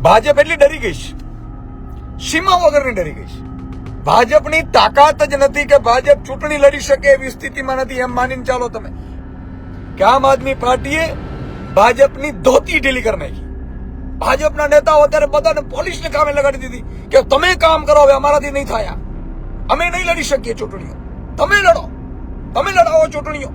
ભાજપ એટલી ડરી ગઈ છે, સીમા વગરની ડરી ગઈ છે. ભાજપની તાકાત જ નથી કે ભાજપ ચૂંટણી લડી શકે એવી સ્થિતિમાં નથી એમ માનીને ચાલો તમે કે આમ આદમી પાર્ટીએ ભાજપની ધોતી ઢીલી કરી નાખી. ભાજપના નેતાઓ અત્યારે બધાને પોલીસને કામે લગાડી દીધી કે તમે કામ કરો, હવે અમારાથી નહીં થાય, અમે નહીં લડી શકીએ ચૂંટણીઓ, તમે લડો, તમે લડાવો ચૂંટણીઓ.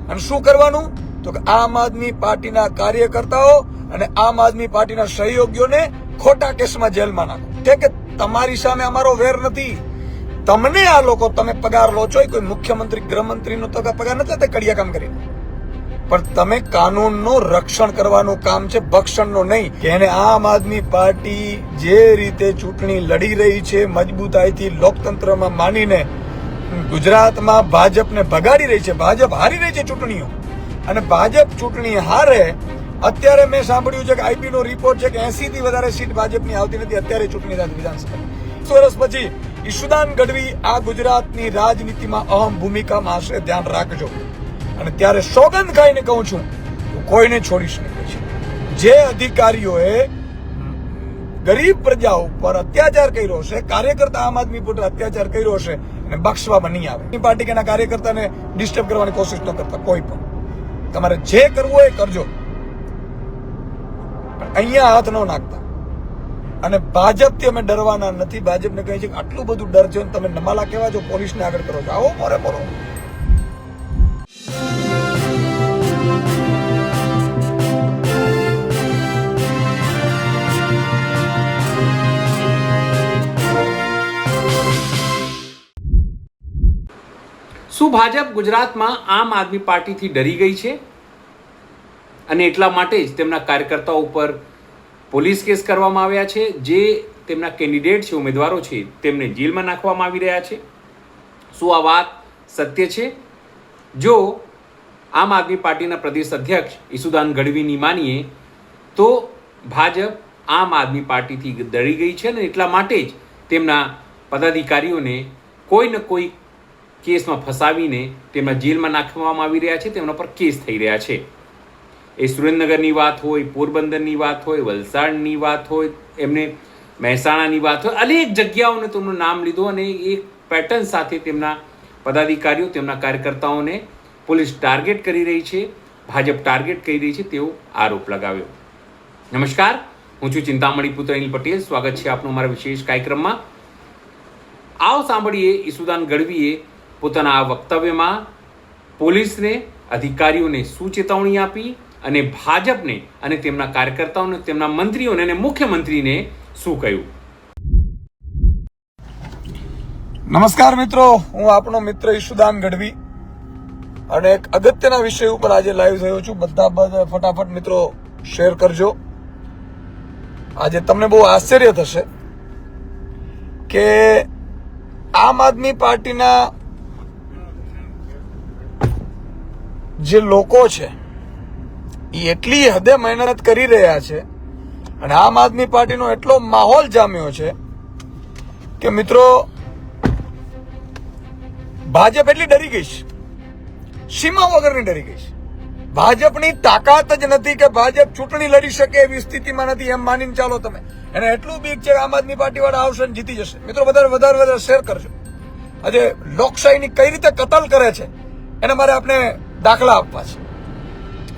અને શું કરવાનું તો કે આમ આદમી પાર્ટીના કાર્યકર્તાઓ અને આમ આદમી પાર્ટીના સહયોગીઓને ખોટા કેસમાં જેલમાં નાખો કે તમારી સામે અમારો વેર નથી. તમને આ લોકો, તમે પગાર લો છો, કોઈ મુખ્યમંત્રી ગૃહમંત્રીનો તો પગાર નથી લેતા કડિયા કામ કરીને, પણ તમે કાનૂનનું રક્ષણ કરવાનું કામ છે, ભક્ષણનો નહીં. કે એને આમ આદમી પાર્ટી જે રીતે ચૂંટણી લડી રહી છે મજબૂતાઈથી લોકતંત્રમાં માનીને ગુજરાતમાં ભાજપને ભગાડી રહી છે, ભાજપ હારી રહી છે ચૂંટણીઓ. અને ભાજપ ચૂંટણી હારે, અત્યારે મેં સાંભળ્યું છે કે આઈપી નો રિપોર્ટ છે કે 80 થી વધારે સીટ ભાજપની આવતી નથી અત્યારે ચૂંટણી વિધાનસભા. 20 વર્ષ પછી ઈશુદાન ગઢવી આ ગુજરાતની રાજનીતિમાં અહમ ભૂમિકામાં હશે, ધ્યાન રાખજો. અને ત્યારે સોગંદ ખાઈને કહું છું, કોઈને છોડીશ નહીં. જે અધિકારીઓએ ગરીબ પ્રજા ઉપર અત્યાચાર કર્યો છે, કાર્યકર્તા આમ આદમી પર અત્યાચાર કર્યો છે, અને બક્ષવામાં નહીં આવે. પાર્ટી કે કાર્યકર્તાને ડિસ્ટર્બ કરવાની કોશિશ ન કરતા કોઈ પણ. તમારે જે કરવું હોય એ કરજો, અહીંયા હાથ ન નાખતા. અને ભાજપથી અમે ડરવાના નથી. ભાજપને કહે છે કે આટલું બધું ડર છે, તમે નમાલા કેવા છો, પોલીસને આગળ કરો છો, આવો મોરે મોરો. શું ભાજપ ગુજરાતમાં આમ આદમી પાર્ટીથી ડરી ગઈ છે અને એટલા માટે જ તેમના કાર્યકર્તાઓ ઉપર પોલીસ કેસ કરવામાં આવ્યા છે? જે તેમના કેન્ડિડેટ છે, ઉમેદવારો છે, તેમને જેલમાં નાખવામાં આવી રહ્યા છે. શું આ વાત સત્ય છે? જો આમ આદમી પાર્ટીના પ્રદેશ અધ્યક્ષ ઈશુદાન ગઢવીની માનીએ તો ભાજપ આમ આદમી પાર્ટીથી ડરી ગઈ છે અને એટલા માટે જ તેમના પદાધિકારીઓને કોઈ ને કોઈ કેસમાં ફસાવીને તેમના જેલમાં નાખવામાં આવી રહ્યા છે, તેમના પર કેસ થઈ રહ્યા છે. એ સુરેન્દ્રનગરની વાત હોય, પોરબંદરની વાત હોય, વલસાડની વાત હોય, એમને મહેસાણાની વાત હોય, અનેક જગ્યાઓને તેમનું નામ લીધું અને એક પેટર્ન સાથે તેમના પદાધિકારીઓ, તેમના કાર્યકર્તાઓને પોલીસ ટાર્ગેટ કરી રહી છે, ભાજપ ટાર્ગેટ કરી રહી છે તેવો આરોપ લગાવ્યો. નમસ્કાર, હું છું ચિંતામણી પુત્ર અનિલ પટેલ. સ્વાગત છે આપનું અમારા વિશેષ કાર્યક્રમમાં. આવો સાંભળીએ ઈશુદાન ગઢવીએ પોતાના આ વક્તવ્યમાં પોલીસને, અધિકારીઓને શું ચેતવણી આપી અને ભાજપને અને તેમના કાર્યકર્તાઓને, તેમના મંત્રીઓને અને મુખ્યમંત્રીને શું કહ્યું. નમસ્કાર મિત્રો, હું આપણો મિત્ર ઈશુદાન ગઢવી અને એક અગત્યના વિષય ઉપર આજે લાઈવ થયો છું. બધા ફટાફટ મિત્રો શેર કરજો. આજે તમને બહુ આશ્ચર્ય થશે કે આમ આદમી પાર્ટીના જે લોકો છે એ એટલી હદે મહેનત કરી રહ્યા છે અને આમ આદમી પાર્ટીનો એટલો માહોલ જામ્યો છે કે મિત્રો ભાજપ એટલી ડરી ગઈ છે, સીમા વગરની ડરી ગઈ છે. ભાજપની તાકાત જ નથી કે ભાજપ ચૂંટણી લડી શકે એવી સ્થિતિમાં નથી એમ માનીને ચાલો તમે. એને એટલું બીક છે કે આમ આદમી પાર્ટી વાળા આવશે ને જીતી જશે. મિત્રો વધારે શેર કરજો. આજે લોકશાહીની કઈ રીતે કતલ કરે છે એને મારે આપણે દાખલા આપવા છે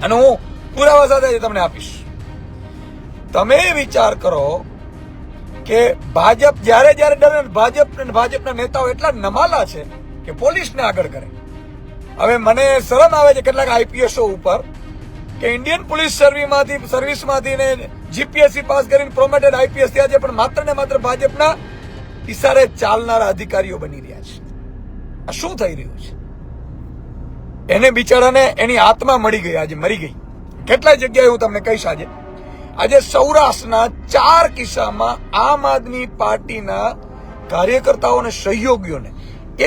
અને હું પુરાવા સાથે તમને આપીશ. તમે વિચાર કરો કે ભાજપ જ્યારે ડરે, ભાજપના નેતાઓ એટલા નમાલા છે કે પોલીસને આગળ કરે. હવે મને શરમ આવે છે કેટલાક આઈપીએસઓ ઉપર કે ઇન્ડિયન પોલીસ સર્વિસમાંથી ને જીપીએસસી પાસ કરીને પ્રોમોટેડ આઈપીએસ થયા છે, પણ માત્ર ને માત્ર ભાજપના ઈશારે ચાલનારા અધિકારીઓ બની રહ્યા છે. આ શું થઈ રહ્યું છે? એને બિચારાને એની આત્મા મળી ગઈ, આજે મરી ગઈ. કેટલાય જગ્યાએ હું તમને કહીશ. આજે સૌરાષ્ટ્રના 4 કિસ્સામાં આમ આદમી પાર્ટીના કાર્યકર્તાઓ અને સહયોગીઓને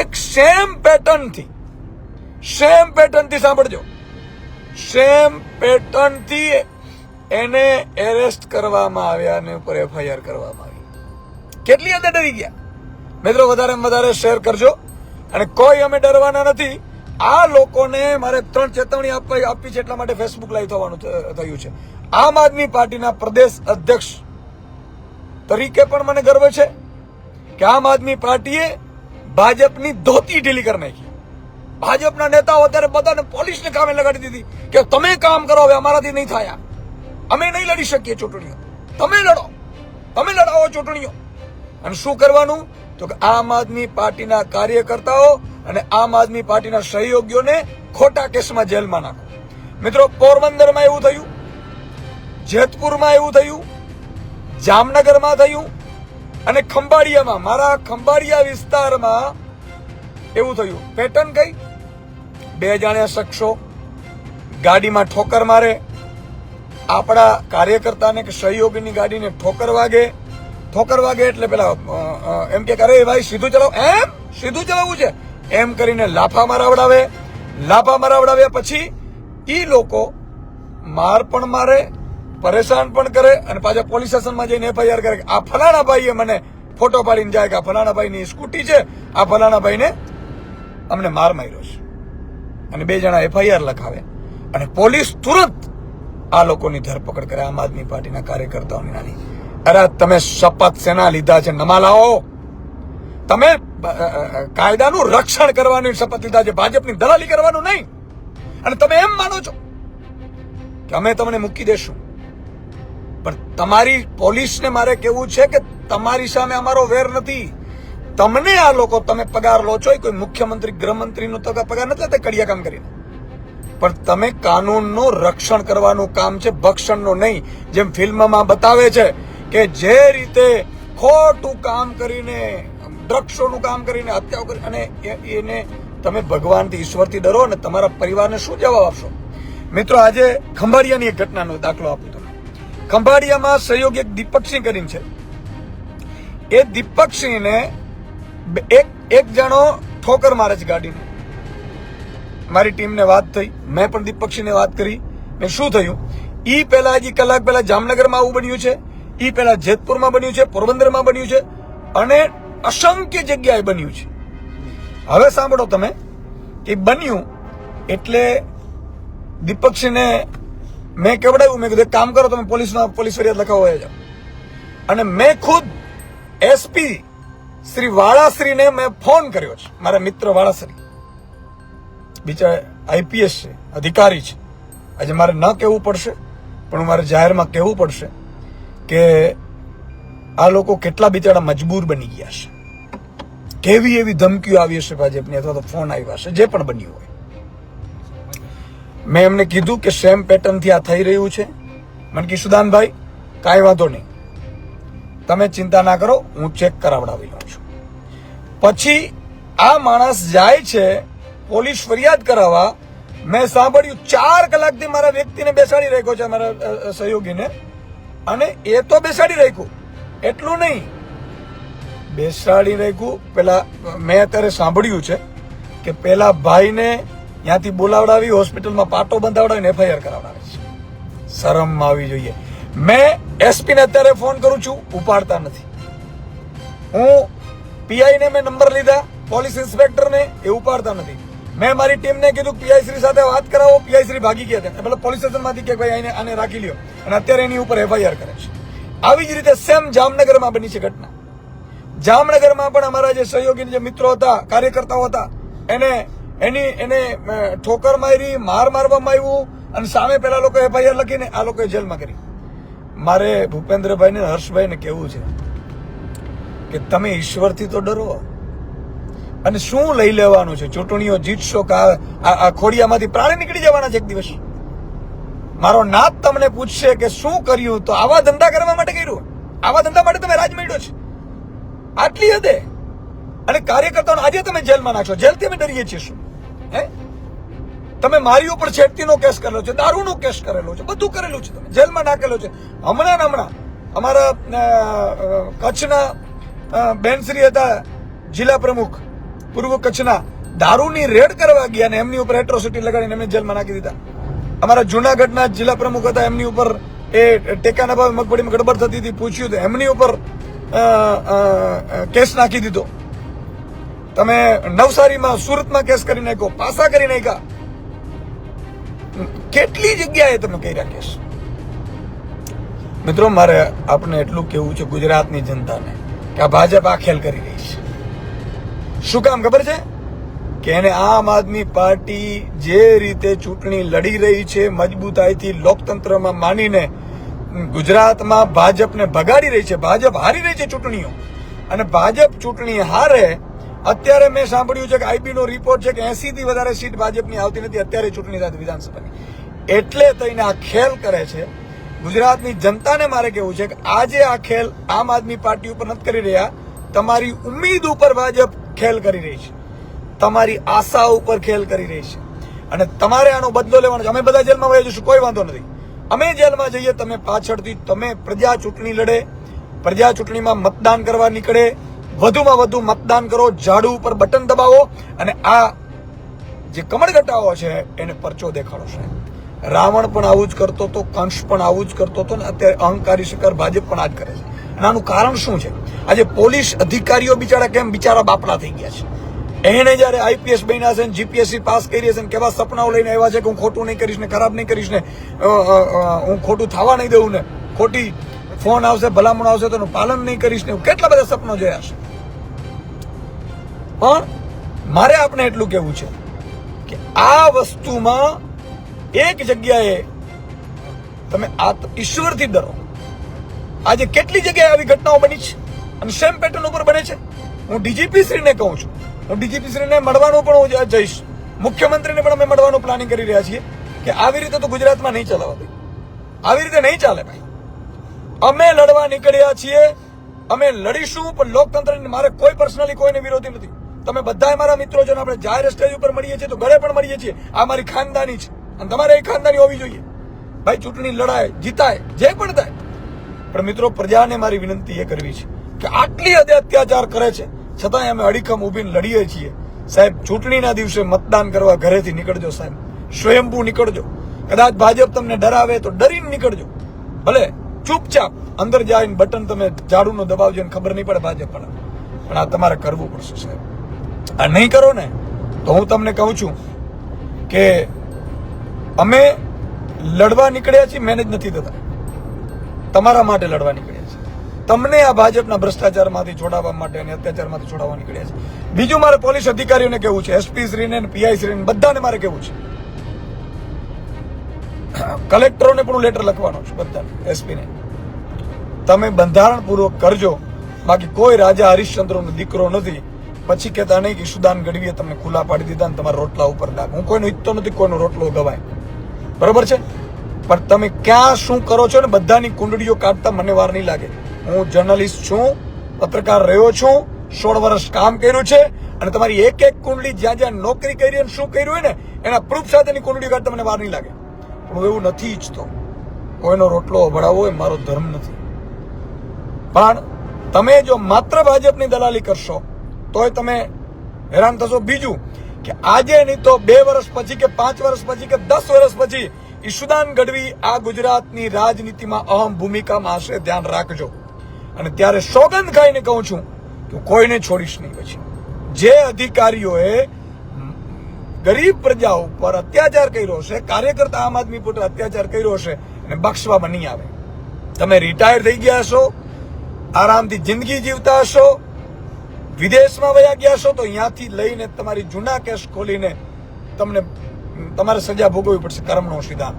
એક સેમ પેટર્નથી સાંભળજો, સેમ પેટર્નથી એને એરેસ્ટ કરવામાં આવ્યા અને ઉપર એફઆઈઆર કરવામાં આવી. કેટલી હદે ડરી ગયા મિત્રો? વધારે શેર કરજો. અને કોઈ અમે ડરવાના નથી. આ લોકોને મારે 3 ચેતવણી આપી છે, એટલા માટે ફેસબુક લાઈવ થવાનું થયું છે. આમ આદમી પાર્ટીના પ્રદેશ અધ્યક્ષ તરીકે પણ મને ગર્વ છે કે આમ આદમી પાર્ટીએ ભાજપની ધોતી ઢીલી કરી નાખી. ભાજપના નેતાઓ અત્યારે બધાને પોલીસને કામે લગાડી દીધી કે તમે કામ કરો, હવે અમારાથી નહીં થાય, અમે નહીં લડી શકીએ ચૂંટણીઓ, તમે લડો, તમે લડાવો ચૂંટણીઓ. અને શું કરવાનું? તો કે આમ આદમી પાર્ટીના કાર્યકર્તાઓ અને આમ આદમી પાર્ટીના સહયોગીઓને ખોટા કેસમાં જેલમાં નાખો. મિત્રો, પોરબંદરમાં એવું થયું, જેતપુરમાં એવું થયું, જામનગરમાં થયું અને ખંભાળિયામાં, મારા ખંભાળિયા વિસ્તારમાં એવું થયું. પેટર્ન કઈ? 2 જાણ્યા શખ્સો ગાડીમાં ઠોકર મારે, આપણા કાર્યકર્તાને કે સહયોગીની ગાડીને ઠોકર વાગે એટલે પેલા એમ કે અરે ભાઈ સીધું ચલાવો, એમ સીધું ચલાવવું છે એમ કરીને લાફા મરાવડાવ્યા. પછી ઈ લોકો માર પણ મારે, પરેશાન પણ કરે અને પાછા પોલીસ સ્ટેશનમાં જઈને FIR કરે કે આ ફલાણા ભાઈએ મને ફોટો પાડીને જાય કે આ ફલાણા ભાઈની સ્કૂટી છે, આ ફલાણા ભાઈને અમને માર માર્યો છે. અને 2 જણા FIR લખાવે અને પોલીસ તુરંત આ લોકોની ધરપકડ કરે, આમ આદમી પાર્ટીના કાર્યકર્તાઓની નાની. અરે તમે શપથ શેના લીધા છે નમાલાઓ? તમે કાયદાનું રક્ષણ કરવાની શપથ લીધા છે, ભાજપની દલાલી કરવાનું નહીં. અને તમે એમ માનો છો કે અમે તમને મૂકી દેશું, પણ તમારી પોલીસને મારે કહેવું છે કે તમારી સામે અમારો વેર નથી. તમને આ લોકો, તમે પગાર લો છો, કોઈ મુખ્યમંત્રી ગૃહમંત્રીનો તો પગાર નથી લેતા કડિયા કામ કરીને, પણ તમે કાનૂનનું રક્ષણ કરવાનું કામ છે, ભક્ષણનું નહીં. જેમ ફિલ્મમાં બતાવે છે કે જે રીતે ખોટું કામ કરીને, ડ્રગ્સોનું કામ કરીને, હત્યાઓ કરી, અને એને તમે ભગવાનથી, ઈશ્વરથી ડરો અને તમારા પરિવારને શું જવાબ આપશો? મિત્રો, આજે ખંભાળિયાની એક ઘટનાનો દાખલો આપું તમને. ખંભાળિયામાં સહયોગી એક દીપકસિંહ કરીને છે. એ દીપકસિંહને એક જણો ઠોકર મારે છે ગાડીને. મારી ટીમને વાત થઈ, મેં પણ દીપકસિંહને વાત કરી. મેં શું થયું, ઈ પહેલા હજી કલાક પહેલા જામનગરમાં આવું બન્યું છે, ઈ પહેલા જેતપુરમાં બન્યું છે, પોરબંદરમાં બન્યું છે અને અસંખ્ય જગ્યાએ બન્યું છે. હવે સાંભળો તમે કે બન્યું એટલે દીપકસિંહને મેં કેવડાવ્યું, મેં કીધું એક કામ કરો, તમે પોલીસ ફરિયાદ લખાવો જાઓ. અને મેં ખુદ SP શ્રી વાળાશ્રીને મેં ફોન કર્યો છે. મારા મિત્ર વાળાશ્રી બિચારા IPS છે, અધિકારી છે. આજે મારે ન કહેવું પડશે, પણ મારે જાહેરમાં કહેવું પડશે કે આ લોકો કેટલા બિચારા મજબૂર બની ગયા છે, કેવી એવી ધમકીઓ આવી હશે ભાજપની, અથવા તો ફોન આવ્યા હશે, જે પણ બન્યું હોય. મેં એમને કીધું કે સેમ પેટર્નથી આ થઈ રહ્યું છે. મને કીધું સુદાનભાઈ કાંઈ વાંધો નહીં, તમે ચિંતા ના કરો, હું ચેક કરાવડાવી લઉં છું. પછી આ માણસ જાય છે પોલીસ ફરિયાદ કરાવવા. મેં સાંભળ્યું 4 કલાકથી મારા વ્યક્તિને બેસાડી રાખ્યો છે, મારા સહયોગીને, અને એ તો બેસાડી રાખ્યું, એટલું નહીં, બેસાડી રાખ્યું. પેલા મેં અત્યારે સાંભળ્યું છે કે પેલા ભાઈને ત્યાંથી બોલાવડાવી, હોસ્પિટલમાં પાટો બંધાવડાવીને FIR કરાવડાવે છે. શરમ આવી જોઈએ. મેં SP ને અત્યારે ફોન કરું છું, ઉપાડતા નથી. હું PI ને મેં નંબર લીધા, પોલીસ ઇન્સ્પેક્ટરને, એ ઉપાડતા નથી. મેં મારી ટીમને કીધું PI શ્રી સાથે વાત કરાવો, PI શ્રી ભાગી ગયા હતા, એટલે પોલીસ સ્ટેશનમાંથી કે ભાઈ આને રાખી લ્યો, અને અત્યારે એની ઉપર FIR કરે છે. આવી જ રીતે સેમ જામનગરમાં બની છે ઘટના. જામનગરમાં પણ અમારા જે સહયોગી જે મિત્રો હતા, કાર્યકર્તાઓ હતા, એને ઠોકર મારી, માર મારવામાં આવ્યું અને સામે પેલા લોકો FIR લખીને આ લોકોએ જેલમાં કરી. મારે ભૂપેન્દ્રભાઈ ને હર્ષભાઈને કહેવું છે કે તમે ઈશ્વરથી તો ડરો. અને શું લઈ લેવાનું છે? ચૂંટણીઓ જીતશો કે આ ખોડિયામાંથી પ્રાણી નીકળી જવાના છે એક દિવસ. મારો નાથ તમને પૂછશે કે શું કર્યું, તો આવા ધંધા કરવા માટે કર્યું, આવા ધંધા માટે તમે રાજ મળ્યો છે આટલી હદે. અને કાર્યકર્તાઓને આજે તમે જેલમાં નાખશો. જેલથી અમે ડરીએ છીએ શું? તમે મારી ઉપર છેડતીનો કેસ કરેલો છે, દારૂનો કેસ કરેલો છે, બધું કરેલું છે, તમે જેલમાં નાખેલો છે. હમણાં અમારા કચ્છના બેનશ્રી હતા જિલ્લા પ્રમુખ પૂર્વ કચ્છના, દારૂની રેડ કરવા ગયા ને એમની ઉપર એટ્રોસિટી લગાડીને એમને જેલમાં નાખી દીધા. અમારા જુનાગઢના જિલ્લા પ્રમુખ હતા, એમની ઉપર એ ટેકાના ભાવે મગફળીમાં ગડબડ થતી હતી, પૂછ્યું તો એમની ઉપર કેસ નાખી દીધો. તમે નવસારીમાં, સુરતમાં કેસ કરી નાખ્યો, પાસા કરી નાખ્યા. કેટલી જગ્યાએ તમે કર્યા કેસ? મિત્રો, મારે આપને એટલું કહેવું છે ગુજરાતની જનતાને કે આ ભાજપ આ ખેલ કરી રહી છે. શું કામ ખબર છે? કે એને આમ આદમી પાર્ટી જે રીતે ચૂંટણી લડી રહી છે, મજબૂતાઈથી લોકતંત્રમાં માનીને ગુજરાતમાં ભાજપને ભગાડી રહી છે. ભાજપ હારી રહી છે ચૂંટણીઓ, અને ભાજપ ચૂંટણી હારે. અત્યારે મેં સાંભળ્યું છે કે આઈબી નો રિપોર્ટ છે કે 80 થી વધારે સીટ ભાજપની આવતી નથી અત્યારે ચૂંટણી સાથે વિધાનસભાની. એટલે થઈને આ ખેલ કરે છે. ગુજરાતની જનતાને મારે કહેવું છે કે આજે આ ખેલ આમ આદમી પાર્ટી ઉપર નથી કરી રહ્યા, તમારી ઉમ્મીદ ઉપર ભાજપ ખેલ કરી રહી છે, તમારી આશા ઉપર ખેલ કરી રહી છે, અને તમારે આનો બદલો લેવાનો છે. અમે બધા જેલમાં વહી જઈશું, કોઈ વાંધો નથી. અમે જેલમાં જઈએ, તમે પાછળથી તમે પ્રજા ચૂંટણી લડે, પ્રજા ચૂંટણીમાં મતદાન કરવા નીકળે, વધુમાં વધુ મતદાન કરો, ઝાડુ ઉપર બટન દબાવો, અને આ જે કમળગટ્ટાઓ છે એને પરચો દેખાડો. સાહેબ, રાવણ પણ આવું જ કરતો હતો, કંસ પણ આવું જ કરતો હતો, ને અત્યારે અહંકારી શિકાર ભાજપ પણ આ જ કરે છે. અને આનું કારણ શું છે? આજે પોલીસ અધિકારીઓ બિચારા બાપડા થઈ ગયા છે. એને જયારે આઈપીએસ બન્યા છે, જીપીએસસી પાસ કરી છે, કેવા સપનાઓ લઈને આવ્યા છે કે હું ખોટું નહીં કરીશ ને, ખરાબ નહીં કરીશ ને, હું ખોટું થવા નહીં દઉં ને, ખોટી ફોન આવશે, ભલામણ આવશે તો એનું પાલન નહીં કરીશ ને, કેટલા બધા સપનો જોયા છે. પણ મારે આપણે એટલું કહેવું છે કે આ વસ્તુમાં એક જગ્યાએ તમે ઈશ્વરથી ડરો. આજે કેટલી જગ્યાએ આવી ઘટનાઓ બની છે અને સેમ પેટર્ન ઉપર બને છે. હું ડીજીપી શ્રીને કહું છું, હું ડીજીપી શ્રીને મળવાનું પણ હું જઈશ, મુખ્યમંત્રીને પણ અમે મળવાનું પ્લાનિંગ કરી રહ્યા છીએ કે આવી રીતે તો ગુજરાતમાં નહીં ચલાવવા દે, આવી રીતે નહીં ચાલે ભાઈ. અમે લડવા નીકળ્યા છીએ, અમે લડીશું, પણ લોકતંત્રની મારે કોઈ પર્સનલી કોઈને વિરોધી નથી. તમે બધા મારા મિત્રો છો ને, આપણે જાહેર સ્ટેજ ઉપર મળીએ છીએ તો ગળે પણ મળીએ છીએ. આ મારી ખાનદાની છે અને તમારે એ ખાનદાની હોવી જોઈએ. ભાઈ, ચૂંટણી લડાય, જીતાય, જે પણ થાય, પણ મિત્રો પ્રજાને મારી વિનંતી એ કરવી છે કે આટલી હદે અત્યાચાર કરે છે છતાંય અમે અડીખમ ઉભીને લડીએ છીએ. સાહેબ, ચૂંટણીના દિવસે મતદાન કરવા ઘરેથી નીકળજો સાહેબ, સ્વયંભૂ નીકળજો. કદાચ ભાજપ તમને ડરાવે તો ડરીને નીકળજો, ભલે ચૂપચાપ અંદર જાય બટન તમે ઝાડુનો દબાવજો ને ખબર નહીં પડે ભાજપ પણ આ તમારે કરવું પડશે સાહેબ. આ નહીં કરો ને તો હું તમને કહું છું કે અમે લડવા નીકળ્યા છીએ, મહેનત નથી થતા, તમારા માટે લડવા નીકળ્યા છે, તમને આ ભાજપના ભ્રષ્ટાચારમાંથી છોડાવવા માટે અને અત્યાચારમાંથી છોડાવવા નીકળ્યા છે. બીજું મારે પોલીસ અધિકારીઓને કહેવું છે, એસપી શ્રીને, પીઆઈ શ્રીને, બધાને મારે કહેવું છે, કલેક્ટરોને પણ હું લેટર લખવાનો છું, બધાને, એસપીને, તમે બંધારણપૂર્વક કરજો. બાકી કોઈ રાજા હરિશ્ચંદ્રનો દીકરો નથી પછી કહેતા નહીં કે ઈશુદાન ગઢવીએ તમને ખુલ્લા પાડી દીધા ને તમારા રોટલા ઉપર દાગ. હું કોઈનો ઈચ્છતો નથી કોઈનો રોટલો ગવાય, બરોબર છે, પણ તમે ક્યાં શું કરો છો ને બધાની કુંડળીઓ કાઢતા મને વાર નહીં લાગે. હું જર્નલિસ્ટ છું, પત્રકાર રહ્યો છું, 16 વર્ષ કામ કર્યું છે, અને તમારી એક એક કુંડળી જ્યાં જ્યાં નોકરી કરી અને શું કર્યું હોય ને એના પ્રૂફ સાથેની કુંડળીઓ કાઢતા મને વાર નહીં લાગે. હું એવું નથી ઈચ્છતો, કોઈનો રોટલો અભડાવવો એ મારો ધર્મ નથી. પણ તમે જો માત્ર ભાજપની દલાલી કરશો તોય તમે હેરાન થશો. બીજું કે આજે નહીં તો 2 વર્ષ પછી કે 5 વર્ષ પછી કે 10 વર્ષ પછી ઈશુદાન ગઢવી આ ગુજરાતની રાજનીતિમાં અહમ ભૂમિકામાં હશે, ધ્યાન રાખજો. અને ત્યારે સોગંદ ખાઈને કહું છું કે કોઈને છોડીશ નહીં. પછી જે અધિકારીઓએ ગરીબ પ્રજા ઉપર અત્યાચાર કર્યો હશે, કાર્યકર્તા આમ આદમી પર અત્યાચાર કર્યો હશે, અને બક્ષવામાં નહીં આવે. તમે રિટાયર થઈ ગયા હશો, આરામથી જિંદગી જીવતા હશો, વિદેશમાં વયા ગયા હશો, તો અહીંયાથી લઈને તમારી જૂના કેસ ખોલીને તમને તમારે સજા ભોગવવી પડશે. કર્મનો સિદ્ધાંત.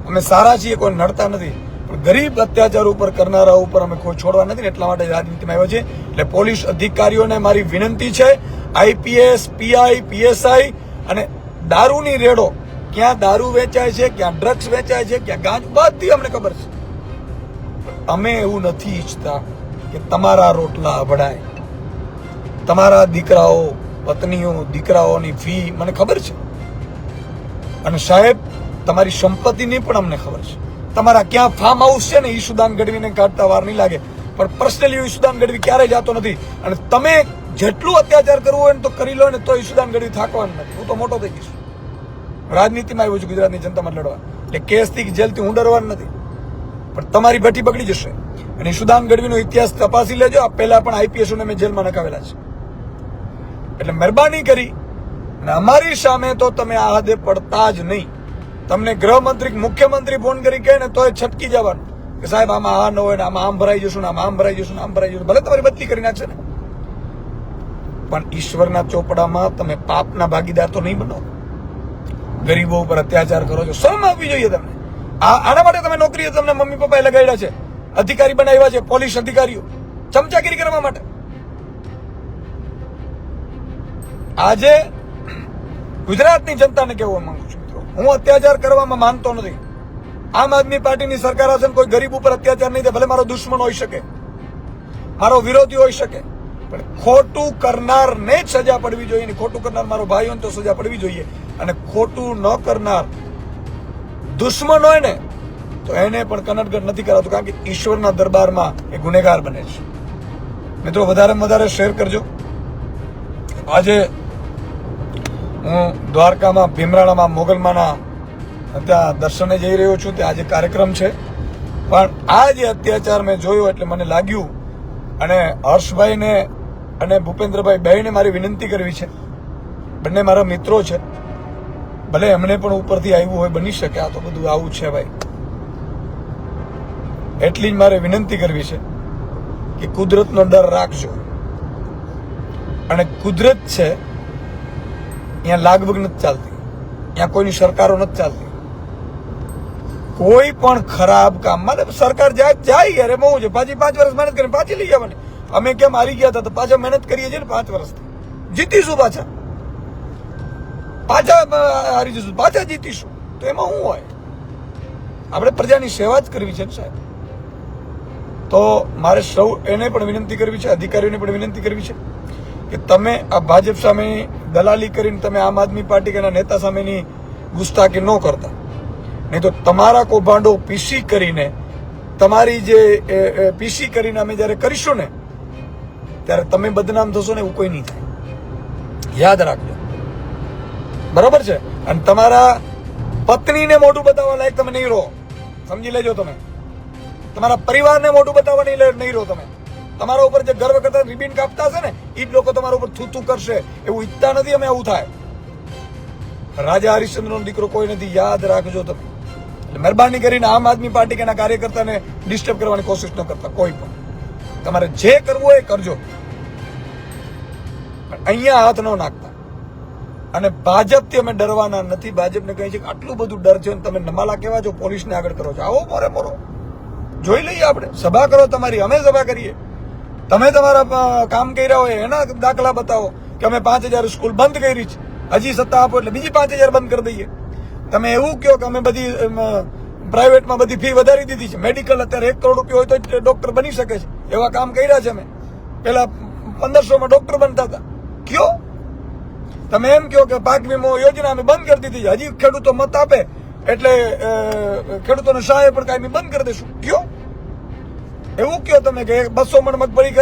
અમે સારા છીએ, કોઈ નડતા નથી, પણ ગરીબ અત્યાચાર ઉપર કરનારા ઉપર અમે કોઈ છોડવા નથી ને એટલા માટે રાજનીતિમાં આવ્યા છે. એટલે પોલીસ અધિકારીઓને મારી વિનંતી છે, આઈપીએસ, પીઆઈ, પીએસઆઈ, અને દારૂની રેડો, ક્યાં દારૂ વેચાય છે, ક્યાં ડ્રગ્સ વેચાય છે, ક્યાં ગાંજ, બધી અમને ખબર છે. અમે એવું નથી ઈચ્છતા કે તમારા રોટલા અભડાય, તમારા દીકરાઓ, પત્નીઓ, દીકરાઓની ફી મને ખબર છે, અને સાહેબ તમારી સંપત્તિની પણ અમને ખબર છે. તમારા ક્યાં ફાર્મ હાઉસ છે ને ઈશુદાન ગઢવીને કાઢતા વાર નહીં લાગે, પણ પર્સનલી ઈશુદાન ગઢવી ક્યારેય જતો નથી. અને તમે જેટલું અત્યાચાર કરવું હોય ને તો કરી લો ને તો ઈશુદાન ગઢવી થાકવાનું નથી. હું તો મોટો થઈ ગઈશ, રાજનીતિમાં આવ્યો છું ગુજરાતની જનતા માટે લડવા, એટલે કેસથી જેલથી હું ડરવાનું નથી, પણ તમારી ભઠ્ઠી બગડી જશે. અને ઈશુદાન ગઢવીનો ઇતિહાસ તપાસી લેજો, આ પહેલા પણ આઈપીએસઓને મેં જેલમાં નખાવેલા છે. એટલે મહેરબાની કરી અને અમારી સામે તો તમે આ હદે પડતા જ નહીં. તમને ગૃહમંત્રી, મુખ્યમંત્રી ફોન કરી કહે ને તોય છટકી જવાનું. કે સાહેબ આમાં આ ન હોય ને આમાં આમ ભરાઈ જશું ને આમ ભરાઈ જશું ને આમ ભરાઈ જશું, ભલે તમારી બદલી કરી નાખશે ને, પણ ઈશ્વરના ચોપડામાં તમે પાપના ભાગીદાર તો નહીં બનો. ગરીબો ઉપર અત્યાચાર કરો છો, શરમ આવવી જોઈએ તમને. આના માટે તમે નોકરીએ તમને મમ્મી પપ્પાએ લગાડ્યા છે, અધિકારી બનાવ્યા છે, પોલીસ અધિકારીઓ, ચમચાગીરી કરવા માટે. આજે ગુજરાતની જનતાને કહેવા માંગુ છું મિત્રો, હું અત્યાચાર કરવામાં માનતો નથી. આમ આદમી પાર્ટીની સરકાર હશે, કોઈ ગરીબ ઉપર અત્યાચાર નહીં થાય. ભલે મારો દુશ્મન હોઈ શકે, મારો વિરોધી હોઈ શકે, પણ ખોટું કરનારને જ સજા પડવી જોઈએ. ખોટું કરનાર મારો ભાઈ હોય તો સજા પડવી જોઈએ, અને ખોટું ન કરનાર દુશ્મન હોય ને તો એને પણ કનડગટ નથી કરાતું, કારણ કે ઈશ્વરના દરબારમાં એ ગુનેગાર બને છે. મિત્રો વધારેમાં વધારે શેર કરજો. આજે હું દ્વારકામાં ભીમરાણામાં મોગલમાના ત્યાં દર્શને જઈ રહ્યો છું. ત્યાં આજે કાર્યક્રમ છે, પણ આ જે અત્યાચાર મેં જોયો એટલે મને લાગ્યું, અને હર્ષભાઈને અને ભૂપેન્દ્રભાઈ બેયને મારી વિનંતી કરવી છે. બંને મારા મિત્રો છે, ભલે એમને પણ ઉપરથી આવ્યું હોય, બની શકે, આ તો બધું આવું છે ભાઈ. એટલી જ મારે વિનંતી કરવી છે કે કુદરતનો ડર રાખજો. અને કુદરત છે અહીંયા લાગવગ નથી ચાલતી, અહીંયા કોઈની સરકારો નથી ચાલતી. કોઈ પણ ખરાબ કામ મતલબ સરકાર જાય યાર, એમાં શું છે, પાછી 5 વર્ષ મહેનત કરીને પાછી લઈ આવવાની. અમે કેમ હારી ગયા હતા તો પાછા મહેનત કરીએ છીએ ને, 5 વર્ષથી જીતીશું, પાછા હારી જઈશું, પાછા જીતીશું. તો એમાં શું હોય, આપણે પ્રજાની સેવા જ કરવી છે ને સાહેબ. તો મારે સૌ એને પણ વિનંતી કરવી છે, અધિકારીઓને પણ વિનંતી કરવી છે કે તમે આ ભાજપ સામેની દલાલી કરીને તમે આમ આદમી પાર્ટી કે નેતા સામેની ગુસ્તાખી ન કરતા, નહીં તો તમારા કૌભાંડો પીસી કરીને, તમારી જે પીસી કરીને અમે જ્યારે કરીશું ને ત્યારે તમે બદનામ થશો ને, એવું કોઈ નહીં થાય. યાદ રાખજો, બરોબર છે? અને તમારા પત્નીને મોઢું બતાવવા લાયક તમે નહીં રહો, સમજી લેજો. તમે તમારા પરિવારને મોઢું બતાવવા નહીં રહો. તમે તમારા ઉપર જે ગર્વ કરતા રિબિન કાપતા હશે ને, એ જ લોકો તમારા ઉપર થૂતું કરશે. એવું ઈચ્છતા નથી અમે આવું થાય. રાજા હરિશ્ચંદ્રનો દીકરો કોઈ નથી, યાદ રાખજો તમે. એટલે મહેરબાની કરીને આમ આદમી પાર્ટી કે એના કાર્યકર્તાને ડિસ્ટર્બ કરવાની કોશિશ ન કરતા કોઈ પણ. તમારે જે કરવું હોય એ કરજો, પણ અહીંયા હાથ ન નાખતા. અને ભાજપથી અમે ડરવાના નથી. ભાજપને કહે છે કે આટલું બધું ડર છે, તમે નમાલા કેવા છો, પોલીસને આગળ કરો છો. આવો મોરે મોરો જોઈ લઈએ, આપણે સભા કરો તમારી, અમે સભા કરીએ. તમે તમારા કામ કર્યા હોય એના દાખલા બતાવો કે અમે 5000 સ્કૂલ બંધ કરી છે, હજી સત્તા આપો એટલે બીજી 5000 બંધ કરી દઈએ. તમે એવું કહો કે અમે બધી પ્રાઇવેટમાં બધી ફી વધારી દીધી છે, મેડિકલ અત્યારે 1 કરોડ રૂપિયા હોય તો ડોક્ટર બની શકે છે, એવા કામ કર્યા છે અમે. પેલા 1500માં ડોક્ટર બનતા હતા. કયો તમે એમ કહો કે પાક વીમો યોજના અમે બંધ કરી દીધી છે, હજી ખેડૂતો મત આપે એટલે ખેડૂતોને સહાય પણ કાયમી બંધ કરી દઈશું. કયો એવું કયો તમે કે 200 મણ મગફળી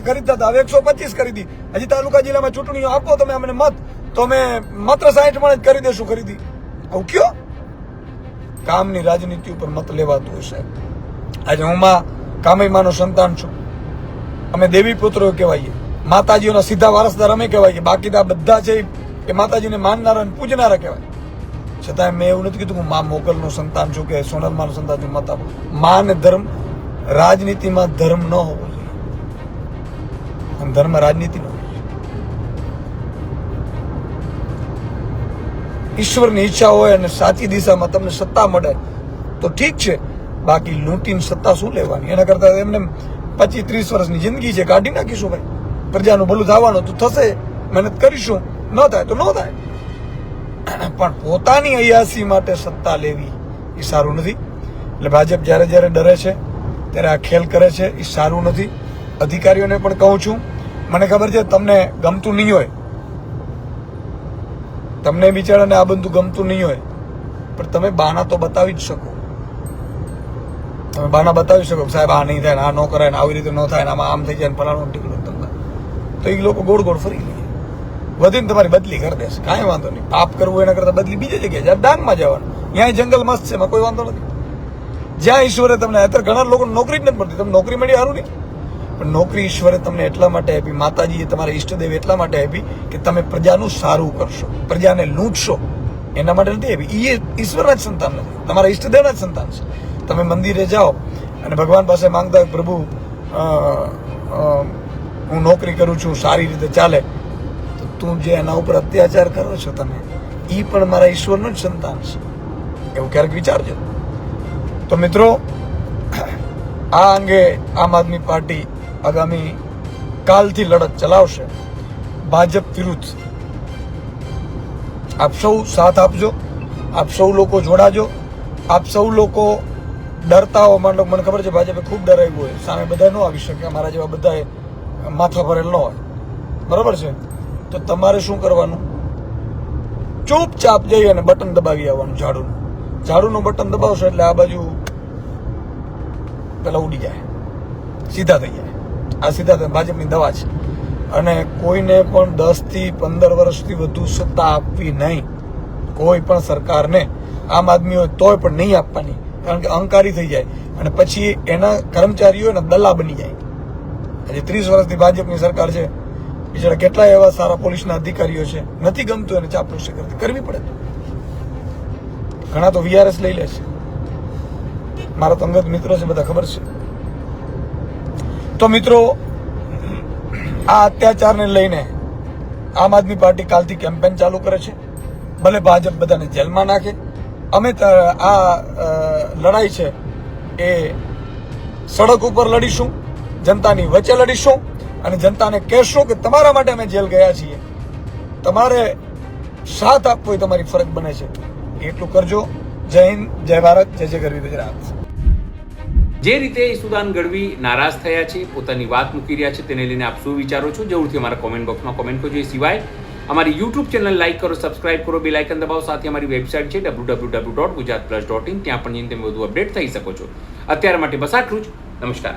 ખરીદતા હતા, હવે 125 કરી દી. હજી તાલુકા જિલ્લામાં ચૂંટણીઓ આપો તમે અમને મત, તો અમે માત્ર 60 મણ જ કરી દેશું ખરીદી. આવું કયો? કામની રાજનીતિ ઉપર મત લેવાતું હશે. આજે હું કામયમાનો સંતાન છું, અમે દેવી પુત્રો કહેવાઈએ, માતાજીઓના સીધા વારસદાર અમે કહેવાઈએ. બાકી આ બધા છે એ માતાજીને માનનારા અને પૂજનારા કહેવાય. છતાં મેં એવું નથી કીધું હું મા મોગલનો સંતાન છું કે સોનલમાનો સંતાન છું. મત આપો. મા ને ધર્મ, રાજનીતિમાં ધર્મ ન હોવો જોઈએ, અને ધર્મ રાજનીતિ ન હોવી જોઈએ. ઈશ્વરની ઈચ્છા હોય અને સાચી દિશામાં તમને સત્તા મળે તો ઠીક છે, બાકી લૂંટીને સત્તા શું લેવાની? એના કરતા એમને 25-30 વર્ષની જિંદગી છે, કાઢી નાખીશું ભાઈ. પ્રજાનું ભલું થવાનું તો થશે, મહેનત કરીશું, ન થાય તો ન થાય. પણ પોતાની અયાસી માટે સત્તા લેવી એ સારું નથી. એટલે ભાજપ જ્યારે જ્યારે ડરે છે ત્યારે આ ખેલ કરે છે, એ સારું નથી. અધિકારીઓને પણ કહું છું, મને ખબર છે તમને ગમતું નહીં હોય, તમને બિચારાને આ બધું ગમતું નહીં હોય, પણ તમે બાના તો બતાવી જ શકો. તમે બાના બતાવી શકો સાહેબ આ નહીં થાય, આ ન કરાય, આવી રીતે ન થાય, આમાં આમ થઈ જાય, ફલાણું ટીકડું તમને. તો એ લોકો ગોળ ગોળ ફરી લે, વધીને તમારી બદલી કરી દેશે. કાંઈ વાંધો નહીં. પાપ કરવું એના કરતા બદલી બીજી જગ્યાએ જાય, ડાંગમાં જવાનું, ત્યાં જંગલ મસ્ત છે, એમાં કોઈ વાંધો નથી. જ્યાં ઈશ્વરે તમને, અત્યારે ઘણા લોકો નોકરી જ નથી મળતી. તમને નોકરી મળી સારું નહીં, પણ નોકરી ઈશ્વરે તમને એટલા માટે આપી, માતાજીએ તમારા ઈષ્ટદેવ એટલા માટે આપી કે તમે પ્રજાનું સારું કરશો, પ્રજાને લૂંટશો, એના માટે નથી આપી. એ ઈશ્વરના જ સંતાન નથી, તમારા ઈષ્ટદેવના જ સંતાન છે. તમે મંદિરે જાઓ અને ભગવાન પાસે માંગતા હોય પ્રભુ હું નોકરી કરું છું સારી રીતે ચાલે, તો તું જે એના ઉપર અત્યાચાર કરો છો તમે, એ પણ મારા ઈશ્વરનો જ સંતાન છે, એવું ક્યારેક વિચારજો. તો મિત્રો, આ અંગે આમ આદમી પાર્ટી આગામી કાલથી લડત ચલાવશે ભાજપ વિરુદ્ધ. આપ સૌ સાથ આપજો, આપ સૌ લોકો જોડાજો, આપ સૌ લોકો ડરતા હો. મને ખબર છે ભાજપે ખૂબ ડરાવ્યું હોય, સામે બધા ન આવી શકે, અમારા જેવા બધા માથા ભરેલ ન હોય, બરાબર છે. તો તમારે શું કરવાનું, ચૂપચાપ જઈ અને બટન દબાવી આવવાનું, ઝાડુનું બટન દબાવશો એટલે આ બાજુ પેલા ઉડી જાય, સીધા થઈ જાય. આ સીધા ભાજપની દવા છે. અને કોઈને પણ 10 થી 15 વર્ષથી વધુ સત્તા આપવી નહીં, કોઈ પણ સરકારને. આમ આદમી હોય તોય પણ નહીં આપવાની, કારણ કે અહંકારી થઈ જાય અને પછી એના કર્મચારીઓ એના દલ્લા બની જાય. હજી 30 વર્ષથી ભાજપની સરકાર છે, બિચારા કેટલાય એવા સારા પોલીસના અધિકારીઓ છે, નથી ગમતું એને ચાપલુસી કરવી પડે. ઘણા તો VRS લઈ લે છે, મારા તો અંગત મિત્રો છે, બધા ખબર છે. તો મિત્રો, આ અત્યાચારને લઈને આમ આદમી પાર્ટી કાલથી કેમ્પેન ચાલુ કરે છે. ભલે ભાજપ બધાને જેલમાં નાખે, અમે આ લડાઈ છે એ સડક ઉપર લડીશું, જનતાની વચ્ચે લડીશું અને જનતાને કહેશું કે તમારા માટે અમે જેલ ગયા છીએ, તમારે સાથ આપવો એ તમારી ફરજ બને છે. એટલું કરજો. જય હિન્દ, જય ભારત, જય જય ગરવી ગુજરાત. જે રીતે ઈસુદાન ગઢવી નારાજ થયા છે, પોતાની વાત મૂકી રહ્યા છે, તેને લઈને આપ શું વિચારો છો, જરૂરથી અમારા કોમેન્ટ બોક્સમાં કોમેન્ટ કરજો. એ સિવાય અમારી યુટ્યુબ ચેનલ લાઈક કરો, સબસ્ક્રાઇબ કરો, બેલ આઇકન દબાવો. સાથે અમારી વેબસાઇટ છે www.gujaratplus.in, ત્યાં પણ જઈને તમે વધુ અપડેટ થઈ શકો છો. અત્યાર માટે બસ આટલું જ. નમસ્કાર.